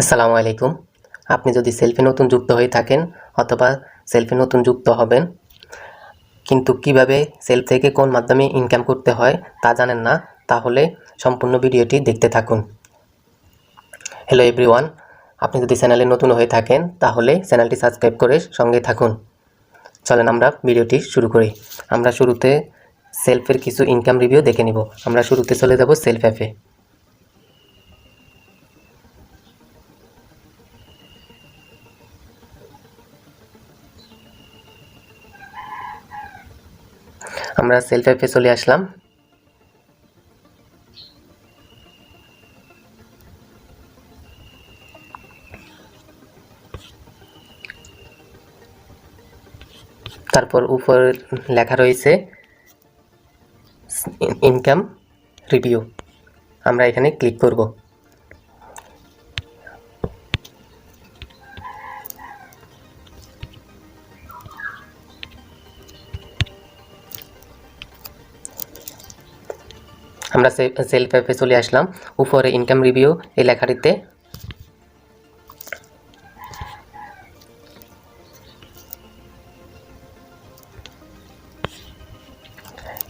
আসসালামু আলাইকুম। আপনি যদি সেলফে নতুন যুক্ত হয়ে থাকেন অথবা সেলফে নতুন যুক্ত হবেন কিন্তু কিভাবে সেলফ থেকে কোন মাধ্যমে ইনকাম করতে হয় তা জানেন না, তাহলে সম্পূর্ণ ভিডিওটি দেখতে থাকুন। হ্যালো এভরিওয়ান, আপনি যদি চ্যানেলে নতুন হয়ে থাকেন তাহলে চ্যানেলটি সাবস্ক্রাইব করে সঙ্গে থাকুন। চলেন আমরা ভিডিওটি শুরু করি। আমরা শুরুতে সেলফের কিছু ইনকাম রিভিউ দেখে নিব। আমরা শুরুতে চলে যাব সেলফ অ্যাপে। আমরা সেলফ অ্যাপে চলে আসলাম। তারপর উপর লেখা রয়েছে ইনকাম রিভিউ। আমরা এখানে ক্লিক করব। আমরা সেলফ অ্যাপে চলে আসলাম। উপরে ইনকাম রিভিউ এই লেখাটিতে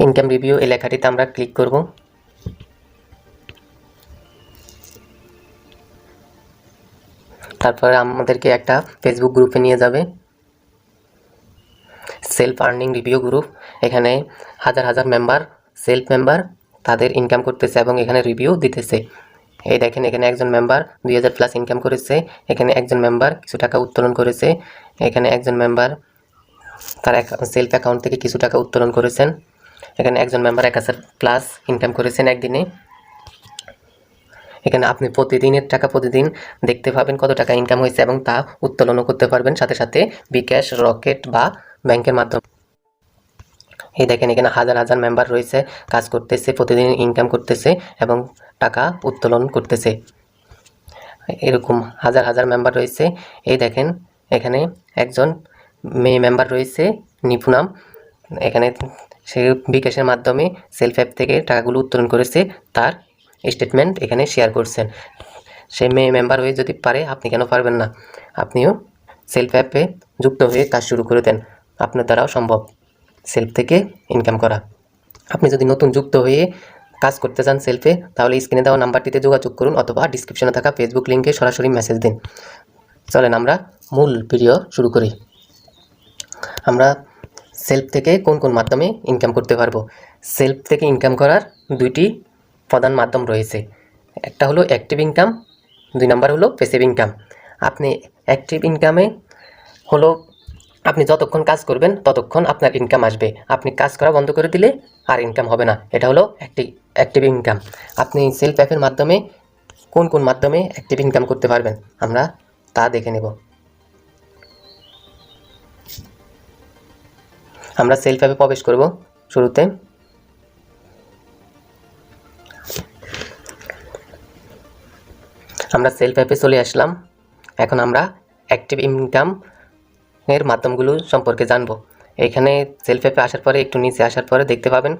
ইনকাম রিভিউ এই লেখাটিতে আমরা ক্লিক করব। তারপরে আমাদেরকে একটা ফেসবুক গ্রুপে নিয়ে যাবে, সেলফ আর্নিং রিভিউ গ্রুপ। এখানে হাজার হাজার মেম্বার, সেলফ মেম্বার তাদের ইনকাম করতেছে এবং এখানে রিভিউ দিতেছে। এই দেখেন, এখানে একজন মেম্বার 2000 প্লাস ইনকাম করেছে, এখানে একজন মেম্বার কিছু টাকা উত্তোলন করেছে, এখানে একজন মেম্বার তার সেলফ অ্যাকাউন্ট থেকে কিছু টাকা উত্তোলন করেছেন, এখানে একজন মেম্বার 1000 প্লাস ইনকাম করেছেন একদিনে। এখানে আপনি প্রতিদিনের টাকা প্রতিদিন দেখতে পাবেন কত টাকা ইনকাম হয়েছে এবং তা উত্তোলনও করতে পারবেন সাথে সাথে বিকাশ, রকেট বা ব্যাংকের মাধ্যমে। এই দেখেন, এখানে হাজার হাজার মেম্বার রয়েছে, কাজ করতেছে, প্রতিদিন ইনকাম করতেছে এবং টাকা উত্তোলন করতেছে। এরকম হাজার হাজার মেম্বার রয়েছে। এই দেখেন, এখানে একজন মেয়ে মেম্বার রয়েছে নিপুনাম। এখানে সে বিকাশের মাধ্যমে সেলফ অ্যাপ থেকে টাকাগুলো উত্তোলন করেছে, তার স্টেটমেন্ট এখানে শেয়ার করছেন। সে মেয়ে মেম্বার হয়ে যদি পারে, আপনি কেন পারবেন না? আপনিও সেলফ অ্যাপে যুক্ত হয়ে কাজ শুরু করে দেন, আপনার দ্বারাও সম্ভব সেলফ থেকে ইনকাম করা। আপনি যদি নতুন যুক্ত হয়ে কাজ করতে চান সেলফে, তাহলে স্ক্রিনে দেওয়া নাম্বারটিতে যোগাযোগ করুন অথবা ডিসক্রিপশনে থাকা ফেসবুক লিঙ্কে সরাসরি মেসেজ দিন। চলেন আমরা মূল ভিডিও শুরু করি। আমরা সেলফ থেকে কোন কোন মাধ্যমে ইনকাম করতে পারবো। সেলফ থেকে ইনকাম করার দুইটি প্রধান মাধ্যম রয়েছে। একটা হলো অ্যাক্টিভ ইনকাম, 2 নাম্বার হলো প্যাসিভ ইনকাম। আপনি অ্যাক্টিভ ইনকামে হলো আপনি যতক্ষণ কাজ করবেন ততক্ষণ আপনার ইনকাম আসবে। আপনি কাজ করা বন্ধ করে দিলে আর ইনকাম হবে না। এটা হলো অ্যাক্টিভ ইনকাম। আপনি সেলফ অ্যাপের মাধ্যমে কোন কোন মাধ্যমে অ্যাক্টিভ ইনকাম করতে পারবেন আমরা তা দেখে নেব। আমরা সেলফ অ্যাপে প্রবেশ করব। শুরুতে আমরা সেলফ অ্যাপে চলে আসলাম। এখন আমরা অ্যাক্টিভ ইনকাম এর মাধ্যমগুলো সম্পর্কে জানব। এখানে সেলফ অ্যাপে আসার পরে একটু নিচে আসার পরে দেখতে পাবেন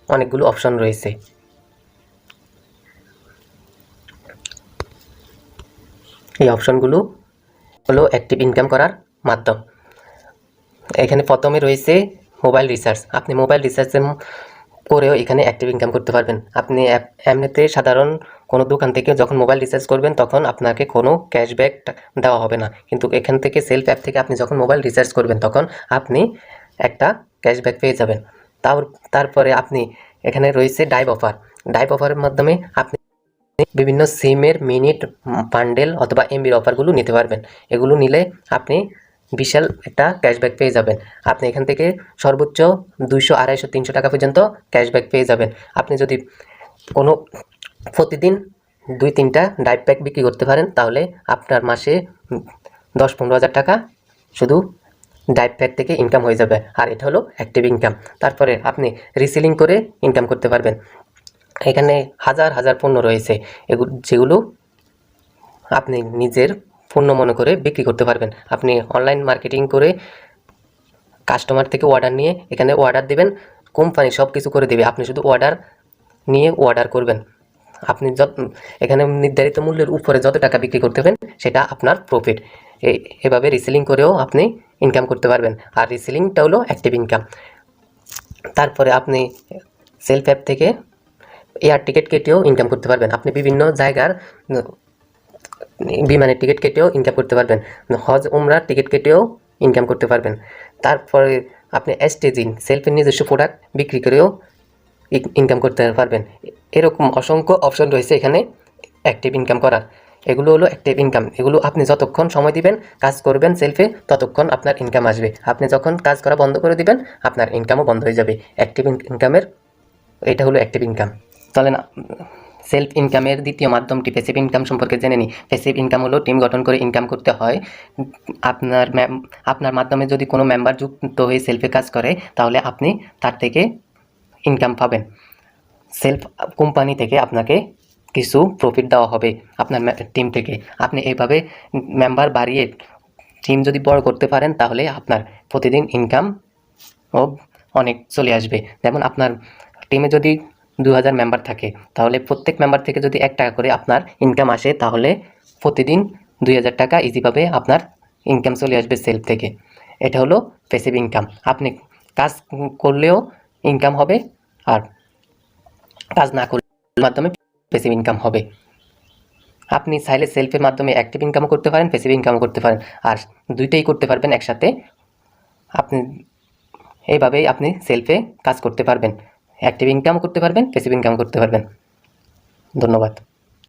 অনেকগুলো অপশন রয়েছে। এই অপশনগুলো হলো অ্যাক্টিভ ইনকাম করার মাধ্যম। এখানে প্রথমে রয়েছে মোবাইল রিচার্জ। আপনি মোবাইল রিচার্জ করেও এখানে অ্যাক্টিভ ইনকাম করতে পারবেন। আপনি এমনিতে সাধারণ কোনো দোকান থেকে যখন মোবাইল রিচার্জ করবেন তখন আপনাকে কোনো ক্যাশব্যাক দেওয়া হবে না, কিন্তু এখান থেকে সেলফ অ্যাপ থেকে আপনি যখন মোবাইল রিচার্জ করবেন তখন আপনি একটা ক্যাশব্যাক পেয়ে যাবেন। তারপরে আপনি এখানে রয়েছে ডাইভ অফার। ডাইভ অফারের মাধ্যমে আপনি বিভিন্ন সিমের মিনিট, বান্ডেল অথবা এমবির অফারগুলো নিতে পারবেন। এগুলো নিলে আপনি বিশাল একটা ক্যাশব্যাক পেয়ে যাবেন। আপনি এখান থেকে সর্বোচ্চ 200, 250, 300 টাকা পর্যন্ত ক্যাশব্যাক পেয়ে যাবেন। আপনি যদি কোনো প্রতিদিন 2-3টা ডাইভ প্যাক বিক্রি করতে পারেন তাহলে আপনার মাসে 10-15 হাজার টাকা শুধু ডাইভ প্যাক থেকে ইনকাম হয়ে যাবে। আর এটা হলো অ্যাক্টিভ ইনকাম। তারপরে আপনি রিসেলিং করে ইনকাম করতে পারবেন। এখানে হাজার হাজার পণ্য রয়েছে, যেগুলো আপনি নিজের পণ্য মনে করে বিক্রি করতে পারবেন। আপনি অনলাইন মার্কেটিং করে কাস্টমার থেকে অর্ডার নিয়ে এখানে অর্ডার দেবেন, কোম্পানি সব কিছু করে দেবে, আপনি শুধু অর্ডার নিয়ে অর্ডার করবেন। আপনি এখানে নির্ধারিত মূল্যের উপরে যত টাকা বিক্রি করতে পারেন সেটা আপনার প্রফিট। এভাবে রিসেলিং করেও আপনি ইনকাম করতে পারবেন। আর রিসেলিংটা হলো অ্যাক্টিভ ইনকাম। তারপরে আপনি সেলফ অ্যাপ থেকে এয়ার টিকিট কেটেও ইনকাম করতে পারবেন। আপনি বিভিন্ন জায়গার বিমানের টিকিট কেটেও ইনকাম করতে পারবেন, হজ উমরার টিকিট কেটেও ইনকাম করতে পারবেন। তারপরে আপনি স্টেজিং সেলফের নিজস্ব প্রোডাক্ট বিক্রি করেও ইনকাম করতে পারবেন। এরকম অসংখ্য অপশন রয়েছে এখানে অ্যাক্টিভ ইনকাম করার। এগুলো হলো অ্যাক্টিভ ইনকাম। এগুলো আপনি যতক্ষণ সময় দিবেন, কাজ করবেন সেলফে, ততক্ষণ আপনার ইনকাম আসবে। আপনি যখন কাজ করা বন্ধ করে দিবেন, আপনার ইনকামও বন্ধ হয়ে যাবে। অ্যাক্টিভ ইনকামের এটা হলো অ্যাক্টিভ ইনকাম। চলেন সেলফ ইনকামের দ্বিতীয় মাধ্যমটি প্যাসিভ ইনকাম সম্পর্কে জেনে নিই। প্যাসিভ ইনকাম হলো টিম গঠন করে ইনকাম করতে হয়। আপনার মাধ্যমে যদি কোনো মেম্বার যুক্ত হয়ে সেলফে কাজ করে, তাহলে আপনি তার থেকে ইনকাম পাবেন। সেলফ কোম্পানি থেকে আপনাকে কিছু প্রফিট দেওয়া হবে আপনার টিম থেকে। আপনি এইভাবে মেম্বার বাড়িয়ে টিম যদি বড় করতে পারেন, তাহলে আপনার প্রতিদিন ইনকাম অনেক চলে আসবে। যেমন আপনার টিমে যদি 2000 মেম্বার থাকে, তাহলে প্রত্যেক মেম্বার থেকে যদি 1 টাকা করে আপনার ইনকাম আসে, তাহলে প্রতিদিন 2000 টাকা ইজিভাবে আপনার ইনকাম চলে আসবে সেলফ থেকে। এটা হলো প্যাসিভ ইনকাম। আপনি কাজ করলেও ইনকাম হবে, আর কাজ না করলে মাধ্যমে প্যাসিভ ইনকাম হবে। আপনি চাইলে সেলফের মাধ্যমে অ্যাক্টিভ ইনকামও করতে পারেন, প্যাসিভ ইনকামও করতে পারেন, আর দুইটাই করতে পারবেন একসাথে। আপনি এইভাবেই আপনি সেলফে কাজ করতে পারবেন, অ্যাক্টিভ ইনকামও করতে পারবেন, প্যাসিভ ইনকামও করতে পারবেন। ধন্যবাদ।